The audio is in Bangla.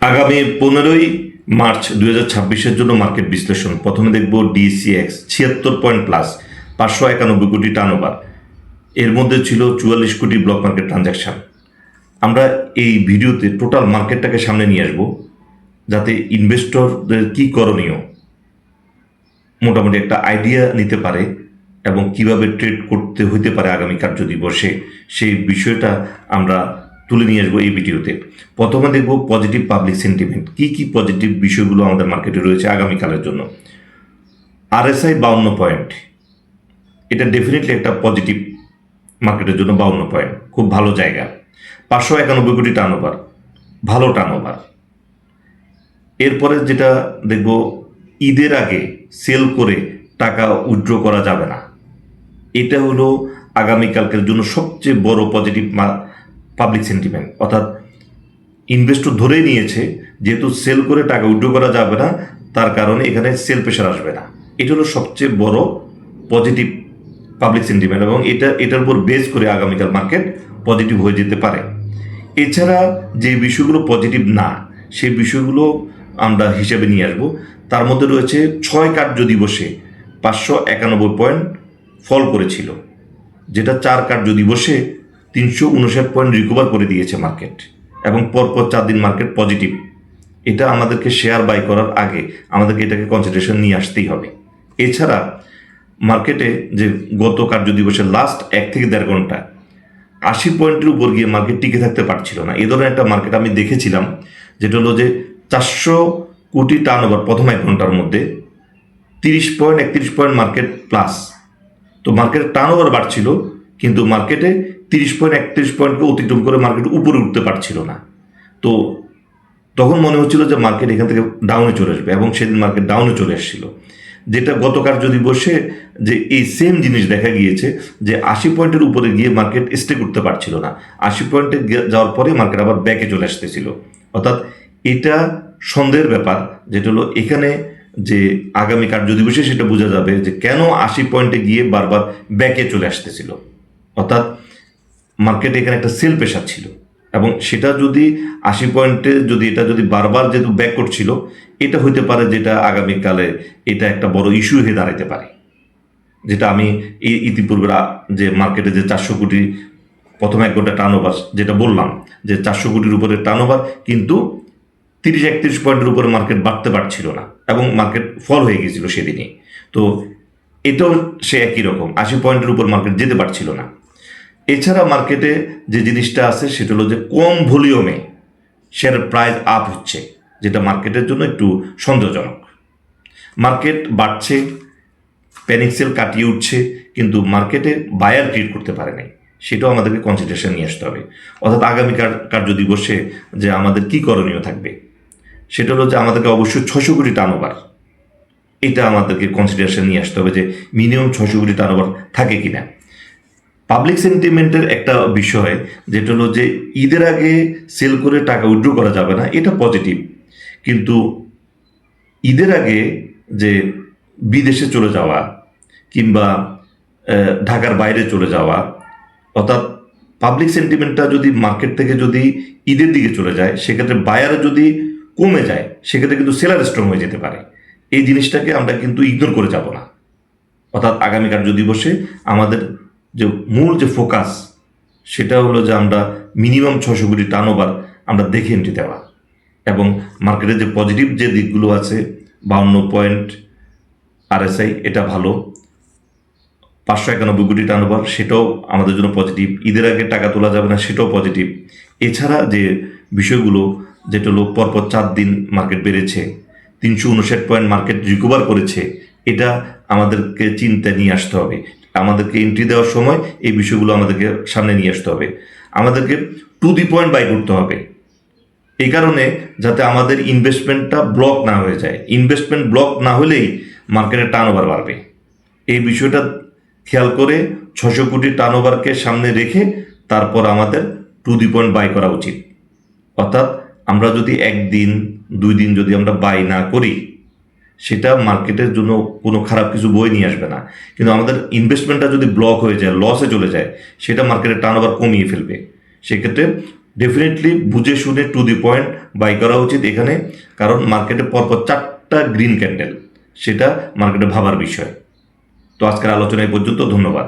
আগামী 15ই মার্চ 2026-এর জন্য মার্কেট বিশ্লেষণ। প্রথমে দেখব ডিসিএক্স 76 পয়েন্ট প্লাস, 591 কোটি টার্নওভার, এর মধ্যে ছিল 44 কোটি ব্লক মার্কেট ট্রানজ্যাকশন। আমরা এই ভিডিওতে টোটাল মার্কেটটাকে সামনে নিয়ে আসবো, যাতে ইনভেস্টরদের কী করণীয় মোটামুটি একটা আইডিয়া নিতে পারে এবং কিভাবে ট্রেড করতে হইতে পারে আগামী কার্যদিবসে, সেই বিষয়টা আমরা তুলে নিয়ে আসবো এই ভিডিওতে। প্রথমে দেখব পজিটিভ পাবলিক সেন্টিমেন্ট, কি কি পজিটিভ বিষয়গুলো আমাদের মার্কেটে রয়েছে আগামীকালের জন্য। আরএসআই 52 পয়েন্ট, এটা ডেফিনেটলি একটা পজিটিভ মার্কেটের জন্য। 52 পয়েন্ট খুব ভালো জায়গা। 591 কোটি টার্নওভার, ভালো টার্নওভার। এরপরে যেটা দেখব, ঈদের আগে সেল করে টাকা উইথড্র করা যাবে না। এটা হলো আগামীকালকের জন্য সবচেয়ে বড় পজিটিভ পাবলিক সেন্টিমেন্ট, অর্থাৎ ইনভেস্টর ধরেই নিয়েছে যেহেতু সেল করে টাকা উইথড্র করা যাবে না, তার কারণে এখানে সেল প্রেশার আসবে না। এটা হলো সবচেয়ে বড় পজিটিভ পাবলিক সেন্টিমেন্ট এবং এটার উপর বেস করে আগামীকাল মার্কেট পজিটিভ হয়ে যেতে পারে। এছাড়া যে বিষয়গুলো পজিটিভ না, সেই বিষয়গুলো আমরা হিসেবে নিয়ে আসবো। তার মধ্যে রয়েছে 6 কার্যদিবসে 591 পয়েন্ট ফল করেছিল, যেটা 4 কার্যদিবসে 359 পয়েন্ট রিকভার করে দিয়েছে মার্কেট, এবং পরপর 4 দিন মার্কেট পজিটিভ। এটা আমাদেরকে শেয়ার বাই করার আগে আমাদেরকে এটাকে কনসিডারেশন নিয়ে আসতেই হবে। এছাড়া মার্কেটে যে গত কার্যদিবসের লাস্ট 1 থেকে 1.5 ঘন্টা 80 পয়েন্টের উপর গিয়ে মার্কেট টিকে থাকতে পারছিল না। এ ধরনের একটা মার্কেট আমি দেখেছিলাম, যেটা হলো যে 400 কোটি টার্নওভার প্রথম 1 ঘন্টার মধ্যে 30 পয়েন্ট 31 পয়েন্ট মার্কেট প্লাস। তো মার্কেটের টার্নওভার বাড়ছিল, কিন্তু মার্কেটে 30 পয়েন্ট 31 পয়েন্টকে অতিক্রম করে মার্কেট উপরে উঠতে পারছিল না। তো তখন মনে হচ্ছিল যে মার্কেট এখান থেকে ডাউনে চলে আসবে, এবং সেদিন মার্কেট ডাউনে চলে এসেছিল। যেটা গত কার্যদিবসে যে এই সেম জিনিস দেখা গিয়েছে, যে 80 পয়েন্টের উপরে গিয়ে মার্কেট স্টে করতে পারছিল না। 80 পয়েন্টে যাওয়ার পরে মার্কেট আবার ব্যাকে চলে আসতেছিল। অর্থাৎ এটা সন্দেহের ব্যাপার, যেটা হলো এখানে যে আগামী কার্যদিবসে সেটা বোঝা যাবে যে কেন 80 পয়েন্টে গিয়ে বারবার ব্যাকে চলে আসতেছিল। অর্থাৎ মার্কেটে এখানে একটা সেল প্রেশার ছিল, এবং সেটা যদি 80 পয়েন্টে এটা যদি বারবার যেহেতু ব্যাক করছিল, এটা হইতে পারে যেটা আগামীকালে এটা একটা বড় ইস্যু হয়ে দাঁড়াতে পারে। যেটা আমি ইতিপূর্বে যে মার্কেটে যে 400 কোটি প্রথম 1 ঘন্টা টার্নওভার যেটা বললাম, যে 400 কোটির উপরে টার্নওভার, কিন্তু 30-31 পয়েন্টের উপরে মার্কেট বাড়তে পারছিল না, এবং মার্কেট ফল হয়ে গিয়েছিল সেদিনই। তো এটাও সে একই রকম, 80 পয়েন্টের উপর মার্কেট যেতে পারছিল না। এছাড়া মার্কেটে যে জিনিসটা আছে সেটা হলো যে কম ভলিউমে শেয়ারের প্রাইস আপ হচ্ছে, যেটা মার্কেটের জন্য একটু সন্দেহজনক। মার্কেট বাড়ছে, প্যানিক সেল কাটিয়ে উঠছে, কিন্তু মার্কেটে বায়ার ক্রিয়েট করতে পারে নাই, সেটাও আমাদেরকে কনসিডারেশন নিয়ে আসতে হবে। অর্থাৎ আগামী কার্যদিবসে যে আমাদের কি করণীয় থাকবে, সেটা হলো যে আমাদেরকে অবশ্যই 600 কোটি টার্নওভার, এটা আমাদেরকে কনসিডারেশন নিয়ে আসতে হবে যে মিনিমাম 600 কোটি টার্নওভার থাকে কিনা। পাবলিক সেন্টিমেন্টের একটা বিষয়, যেটা হলো যে ঈদের আগে সেল করে টাকা উইথড্র করা যাবে না, এটা পজিটিভ। কিন্তু ঈদের আগে যে বিদেশে চলে যাওয়া কিংবা ঢাকার বাইরে চলে যাওয়া, অর্থাৎ পাবলিক সেন্টিমেন্টটা যদি মার্কেট থেকে যদি ঈদের দিকে চলে যায়, সেক্ষেত্রে বায়ার যদি কমে যায়, সেক্ষেত্রে কিন্তু সেলার স্ট্রং হয়ে যেতে পারে। এই জিনিসটাকে আমরা কিন্তু ইগনোর করে যাব না। অর্থাৎ আগামী কার্যদিবসে আমাদের যে মূল যে ফোকাস, সেটা হলো যে আমরা মিনিমাম 600 কোটি টার্নওভার আমরা দেখে এন্ট্রি দেওয়া, এবং মার্কেটের যে পজিটিভ যে দিকগুলো আছে, 52 পয়েন্ট আরএসআই এটা ভালো, 591 কোটি টার্নওভার সেটাও আমাদের জন্য পজিটিভ, ঈদের আগে টাকা তোলা যাবে না সেটাও পজিটিভ। এছাড়া যে বিষয়গুলো, যেটা হলো পরপর 4 দিন মার্কেট বেড়েছে, 359 পয়েন্ট মার্কেট রিকভার করেছে, এটা আমাদেরকে চিন্তায় নিয়ে আসতে হবে। আমাদেরকে এন্ট্রি দেওয়ার সময় এই বিষয়গুলো আমাদেরকে সামনে নিয়ে আসতে হবে। আমাদেরকে টু দি পয়েন্ট বাই করতে হবে, এই কারণে যাতে আমাদের ইনভেস্টমেন্টটা ব্লক না হয়ে যায়। ইনভেস্টমেন্ট ব্লক না হলেই মার্কেটের টার্নওভার বাড়বে। এই বিষয়টা খেয়াল করে 600 কোটি টার্নওভারকে সামনে রেখে তারপর আমাদের টু দি পয়েন্ট বাই করা উচিত। অর্থাৎ আমরা যদি 1 দিন 2 দিন যদি আমরা বাই না করি, সেটা মার্কেটের জন্য কোনো খারাপ কিছু বই নিয়ে আসবে না, কিন্তু আমাদের ইনভেস্টমেন্টটা যদি ব্লক হয়ে যায়, লসে চলে যায়, সেটা মার্কেটের টার্নওভার কমিয়ে ফেলবে। সেক্ষেত্রে ডেফিনেটলি বুঝে শুনে টু দি পয়েন্ট বাই করা উচিত এখানে, কারণ মার্কেটে পরপর 4টা গ্রিন ক্যান্ডেল, সেটা মার্কেটে ভাবার বিষয়। তো আজকের আলোচনা এই পর্যন্ত, ধন্যবাদ।